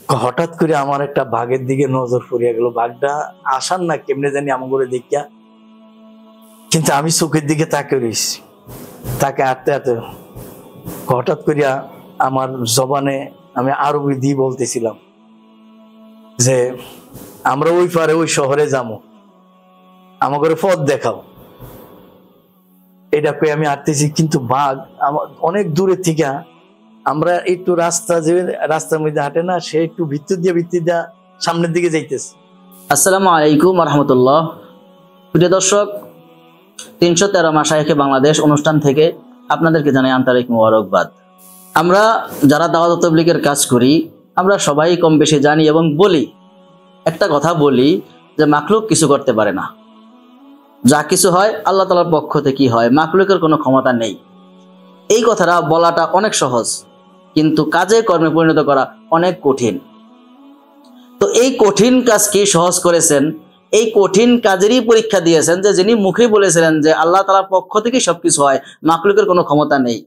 হঠাৎ করে আমার একটা বাঘের দিকে নজর পড়িয়া গেল। বাঘটা আসার না কেমনে জানি আমার করে দেখিয়া, কিন্তু আমি চোখের দিকে তাকে রয়েছি। তাকে আটতে আটতে হঠাৎ করিয়া আমার জবানে আমি আরবি দিয়ে বলতেছিলাম যে আমরা ওই পারে ওই শহরে যাবো, আমাকে পথ দেখাও। এটা কই আমি আটতেছি, কিন্তু বাঘ আমার অনেক দূরে থেকে, আমরা একটু রাস্তার মধ্যে হাঁটে না, সে একটু ভিতর দিয়ে সামনের দিকে যাইতেছে। আসসালামু আলাইকুম রহমতুল্লাহ। প্রিয় দর্শক, 313 মাশায়েখে বাংলাদেশ অনুষ্ঠান থেকে আপনাদেরকে জানাই আন্তরিক মোবারকবাদ। আমরা যারা দাওয়াত ও তাবলীগের কাজ করি, আমরা সবাই কম বেশি জানি এবং বলি, একটা কথা বলি যে মাখলুক কিছু করতে পারে না। যা কিছু হয় আল্লাহ তাআলার পক্ষ থেকেই হয়, মাখলুকের কোনো ক্ষমতা নেই। এই কথাটা বলাটা অনেক সহজ, কিন্তু কাজে কর্মে পরিণত করা অনেক কঠিন। তো এই কঠিন কাজকে সহজ করেছেন, এই কঠিন কাজেরই পরীক্ষা দিয়েছেন যে যিনি মুখে বলেছিলেন যে আল্লাহ তাআলার পক্ষ থেকেই সবকিছু হয়, মাখলুকের কোনো ক্ষমতা নেই।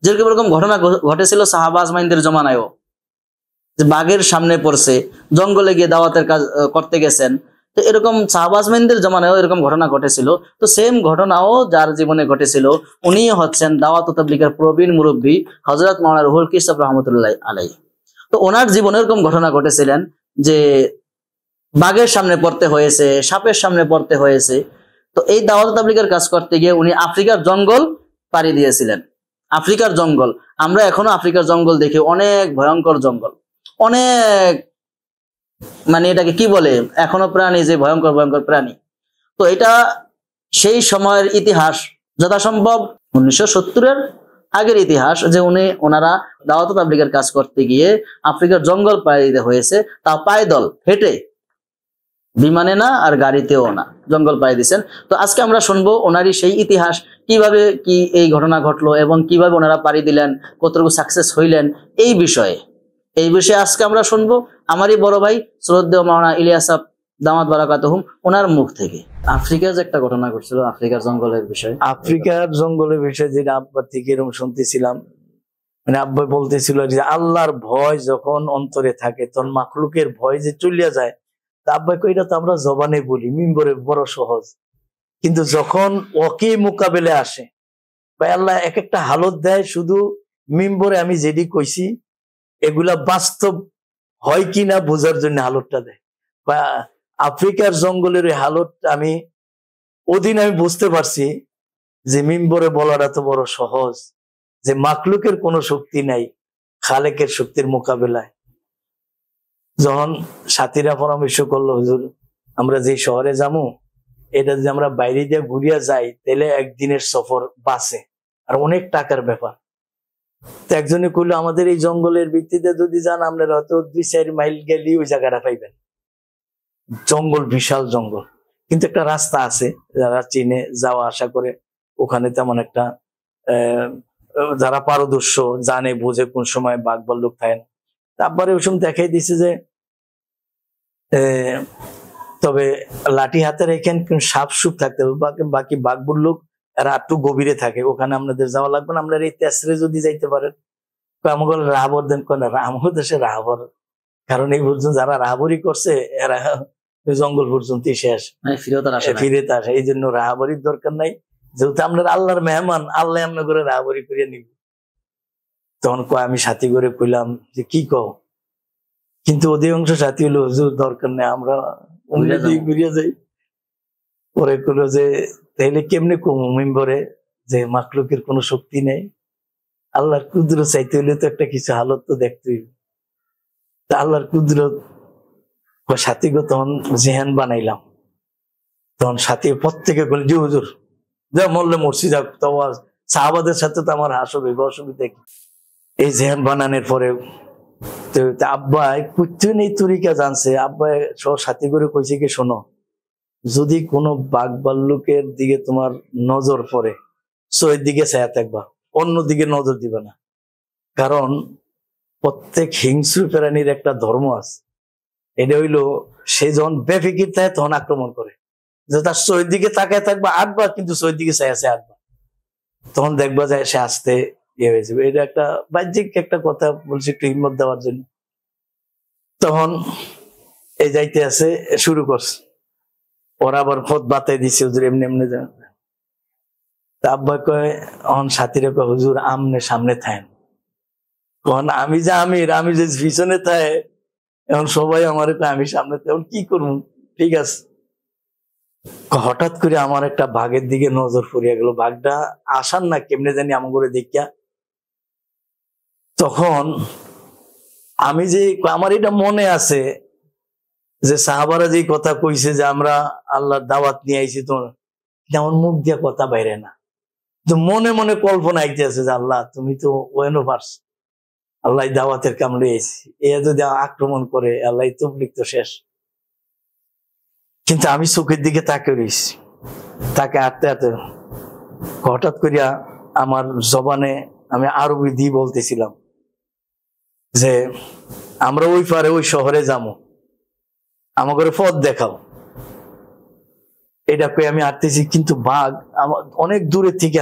যেরকম এরকম ঘটনা ঘটেছিল সাহাবা আজমাইনদের জমানায়ও, যে বাঘের সামনে পড়ছে, জঙ্গলে গিয়ে দাওয়াতের কাজ করতে গেছেন। তো এরকম সাহাবা আজমাইনদের জমানায়ও এরকম ঘটনা ঘটেছিল। তো সেম ঘটনাও যার জীবনে ঘটেছিল, উনি হচ্ছেন দাওয়াত ও তাবলীগের প্রবীণ মুরব্বী হযরত মাওলানা রুহুল কিসব রাহমাতুল্লাহ আলাইহি। তো ওনার জীবনে এরকম ঘটনা ঘটেছিলেন যে বাঘের সামনে পড়তে হয়েছে, সাপের সামনে পড়তে হয়েছে। তো এই দাওয়াত তাবলীগের কাজ করতে গিয়ে উনি আফ্রিকার জঙ্গল পাড়ি দিয়েছিলেন। আফ্রিকার জঙ্গল, আমরা এখনো আফ্রিকার জঙ্গল দেখি, অনেক ভয়ঙ্কর জঙ্গল, অনেক মানে এটাকে কি বলে, এখনো প্রাণী, যে ভয়ঙ্কর ভয়ঙ্কর প্রাণী। তো এটা সেই সময়ের ইতিহাস, যথাসম্ভব 1970-এর আগের ইতিহাস, যে ওনারা দাওয়াত তাবলীগের কাজ করতে গিয়ে আফ্রিকার জঙ্গল পাড়ি দিতে হয়েছে, তা পায়দল হেঁটে, বিমানে না আর গাড়িতেও না, জঙ্গল পাড়ি দিয়েছেন। তো আজকে আমরা শুনবো ওনারই সেই ইতিহাস, কিভাবে কি এই ঘটনা ঘটলো এবং কিভাবে ওনারা পাড়ি দিলেন, কতটুকু সাকসেস হইলেন, এই বিষয়ে আজকে আমরা শুনবো আমারই বড় ভাই শ্রদ্ধেয় মাওলানা ইলিয়াস দামাত বারাকাতুহুম ওনার মুখ থেকে। আফ্রিকার যে একটা ঘটনা ঘটছিল, আফ্রিকার জঙ্গলের বিষয়, আফ্রিকার জঙ্গলের বিষয়ে যেটা আব্বার থেকে এরকম শুনতেছিলাম, মানে আব্বা বলতেছিল যে আল্লাহর ভয় যখন অন্তরে থাকে তখন মাখলুকের ভয় যে চলিয়া যায়। তা আব্বা এটা তো আমরা জবানে বলি, মিম্বরে বড় সহজ, কিন্তু যখন ওকে মোকাবেলে আসে বা আল্লাহ এক একটা হালত দেয়, শুধু মিম্বরে আমি যেটি কইছি এগুলা বাস্তব হয় কিনা বোঝার জন্য হালতটা দেয়। বা আফ্রিকার জঙ্গলের ওই হালত আমি ওদিন আমি বুঝতে পারছি যে মিম্বরে বলাটা তো বড় সহজ, যে মাকলুকের কোনো শক্তি নাই খালেকের শক্তির মোকাবেলায়। যখন সাথীরা পরামর্শ করলো, হুজুর আমরা যে শহরে যাবো, এটা যদি আমরা বাইরে দিয়ে ঘুরিয়া যাই তাহলে একদিনের সফর বাসে, আর অনেক টাকার ব্যাপার। তো একজনে কইলো আমাদের এই জঙ্গলের ভিত্তিতে যদি যান আপনারা হয়তো 2-4 মাইল গেলে ওই জায়গাটা পাইবেন। জঙ্গল, বিশাল জঙ্গল, কিন্তু একটা রাস্তা আছে, যারা চিনে যাওয়া আসা করে ওখানে তেমন একটা যারা পারদর্শ জানে বুঝে কোন সময় বাঘ ভাল্লুক থাকে না। তারপরে ওই সময় দেখাই দিছে যে তবে লাঠি হাতে রেখেন, সাপ সুপ থাকতে হবে, বাকি বাঘ ভাল্লুক এরা একটু গভীরে থাকে, ওখানে আপনাদের যাওয়া লাগবে না, আপনারা এই তেসরে যদি যাইতে পারেন। আমাকে রাহাবর দেন, আমার দেশে রাহাবর, কারণ এই পর্যন্ত যারা রাহাবরি করছে এরা জঙ্গল পর্যন্তই শেষ, ফিরে আসে। এই জন্য রাহাবরির দরকার নাই, যেহেতু আপনার আল্লাহর মেহমান, আল্লাহ আপনার করে রাহাবরি করিয়ে নিব। তখন আমি সাথী করে কইলাম যে কি কও, কিন্তু অধিকাংশ সাথী হলো হুজুর দরকার নেই, আমরা ঘুরিয়ে যাই। পরে কইলো যে তাইলে কেমনে কমু মেম্বরে যে মাখলুকের কোনো শক্তি নেই, আল্লাহর কুদরত চাইতে হইলে তো একটা কিছু হালত তো দেখতে হইবে। আল্লাহর কুদরত সাথীকে তখন জেহান বানাইলাম। তখন সাথী প্রত্যেকে বলে যে হুজুর যা মরলে মরছি, যাক তো সাহাবাদের সাথে তো আমার হাসবে, অসুবিধা কি। এই জেহান বানানোর পরে আব্বাই কুচ্ছুন এই তরিকা জানছে, আব্বাই সব সাথী করে কইছে কি শোনো, যদি কোনো বাঘ ভাল্লুকের দিকে তোমার নজর পড়ে ওই দিকে ছায়া থাকবা, অন্যদিকে নজর দিবে না, কারণ প্রত্যেক হিংস্র প্রাণীর একটা ধর্ম আছে। এটা হইলো সে যখন বেফিকির থাকে তখন আক্রমণ করে, যে তার শহীদ দিকে তাকায় থাকবা আটবার, কিন্তু শহীদ দিকে চাই আছে আটবার, তখন দেখবা যায় সে আসতে ইয়ে হয়ে যাবে। এটা একটা বাহ্যিক একটা কথা বলছি একটু হিম্মত দেওয়ার জন্য। তখন এই যাইতে আছে শুরু করছে, ওরা আবার পথ বাতাই দিছে, হুজুর এমনি এমনি যান। তা আব্বা কয়, অন সাথীরা কয়, হুজুর আমনে সামনে থাকেন। তখন আমি যে আমির, আমি যে পিছনে থাকে, এখন সবাই আমার আমি সামনে এখন কি করবো, ঠিক আছে। হঠাৎ করে আমার একটা বাঘের দিকে নজর পড়িয়া গেল, বাঘটা আসার না কেমনে জানি আমার করে দেখিয়া। তখন আমি যে, আমার এটা মনে আছে যে সাহাবারা যে কথা কইছে যে আমরা আল্লাহর দাওয়াত নিয়ে আইছি, তো আমার মুখ দিয়ে কথা বাইরে না, তো মনে মনে কল্পনা আইতে আছে যে আল্লাহ তুমি তো ওয়েনো পারছ, আল্লাহ দাওয়াতের কামড়ে আইছি, এ যদি আক্রমণ করে আল্লাহ তবলিগ তো শেষ। কিন্তু আমি চোখের দিকে তাকে রয়েছি, তাকে আটতে আটতে হঠাৎ করিয়া আমার জবানে আমি আরবি দিয়ে বলতেছিলাম যে আমরা ওই পারে ওই শহরে যাবো, আমাকে পথ দেখাও। এটা কই আমি আটতেছি, কিন্তু বাঘ আমার অনেক দূরে থেকে,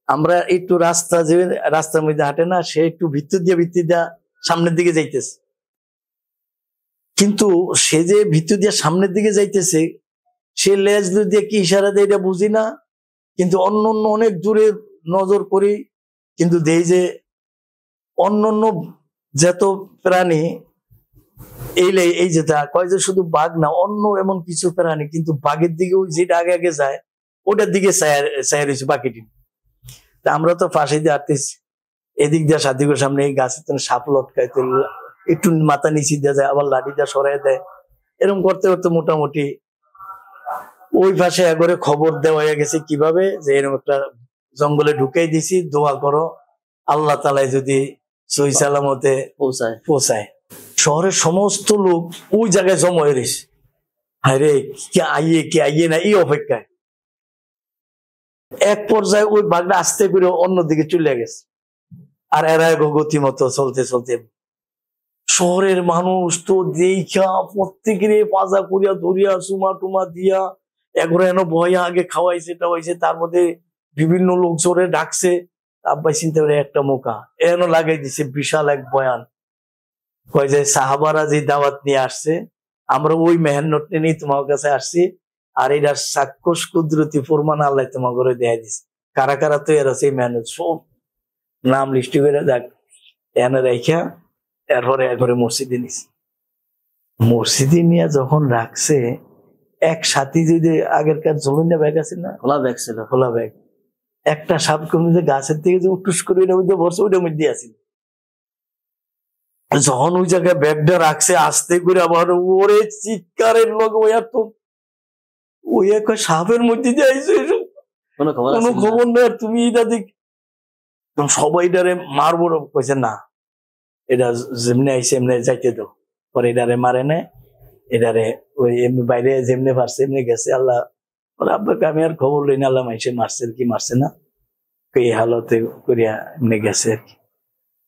আমরা একটু রাস্তা যে রাস্তার মধ্যে হাঁটে না, সে একটু ভিত্তি দিয়া সামনের দিকে যাইতেছে, কিন্তু সে যে ভিত্তি দিয়ে সামনের দিকে যাইতেছে, সে লেজ দিয়ে কি ইশারা দেয় এটা বুঝি না, কিন্তু অন্য অন্য অনেক দূরে নজর করি, কিন্তু দেই যে অন্য অন্য যত প্রাণী এই যেটা কয় যে শুধু বাঘ না, অন্য এমন কিছু প্রাণী, কিন্তু বাঘের দিকে ওই যেটা আগে আগে যায় ওটার দিকে চায় রয়েছে বাকিটি। তা আমরা তো ফাঁসি দিয়ে আটতেছি, এদিক দিয়ে সাদিকের সামনে এই গাছের সাপ লটকায়, তো একটু মাথা নিচে দেওয়া যায়, আবার লাঠি দিয়ে সরাই দেয়, এরকম করতে করতে মোটামুটি ওই পাশে একবারে খবর দেওয়া হয়ে গেছে কিভাবে যে এরকম একটা জঙ্গলে ঢুকাই দিছি, দোয়া করো আল্লাহ তাআলা যদি সহি সালামতে পৌঁছায়। শহরের সমস্ত লোক ওই জায়গায় জমা হয়ে রয়েছে, আরে কে আইয়ে না এই অপেক্ষায়। এক পর্যায়ে ওই বাঘটা আস্তে করে অন্যদিকে চলে গেছে, আর এরা গতি মতো চলতে চলতে শহরের মানুষ তো দেখা প্রত্যেকের পাজা করিয়া ধরিয়া চুমা টুমা দিয়া একবারে এনে ভয়া আগে খাওয়াইছে টাওয়াইছে, তার মধ্যে বিভিন্ন লোক জোরে ডাকছে। আব্বাই চিন্তা করে একটা মোকা এন লাগাই দিছে, বিশাল এক বয়ান, কয় যে সাহাবারা যে দাওয়াত নিয়ে আসছে, আমরা ওই মেহনত নিয়ে তোমার কাছে আসছি, আর এটার চাক্ষুষ কুদরতি প্রমাণ আল্লাহ তোমার করে দেয়া দিছে, কারা কারা তো এর আছে মেহনত সব নাম লিস্টি করে দেখ এনে রেখা। এরপরে একবারে মসজিদে নিছে, মসজিদে নিয়ে যখন রাখছে, এক সাথী যদি আগেরকার জলুনিয়া ব্যাগ আছে না, খোলা ব্যাগ ছিল, খোলা ব্যাগ, একটা সাপ কমিতে গাছের থেকে যে উটুস করে ওইটার মধ্যে ভরছে, ওইটার মধ্যে আছে। যখন ওই জায়গায় ব্যাগটা রাখছে আস্তে করে, আবার ওরে চিৎকারের লোক ওই আর তো ওই এক সাপের মধ্যে দিয়ে আইসো, কোনো খবর নেই, আর তুমি এটা দেখ সবাই এটারে মারবো, কইছে না এটা যেমনি আইসে এমনি যাইতে দাও, পরে এটারে মারে নেয়, এটারে ওই এমনি বাইরে যেমনি পারছে এমনি গেছে। আল্লাহ আব্বাকে আমি আর খবর লই না, আল্লাহ মাইসে মারছে কি মারছে না, এই হালতে করিয়া এমনি গেছে আর কি।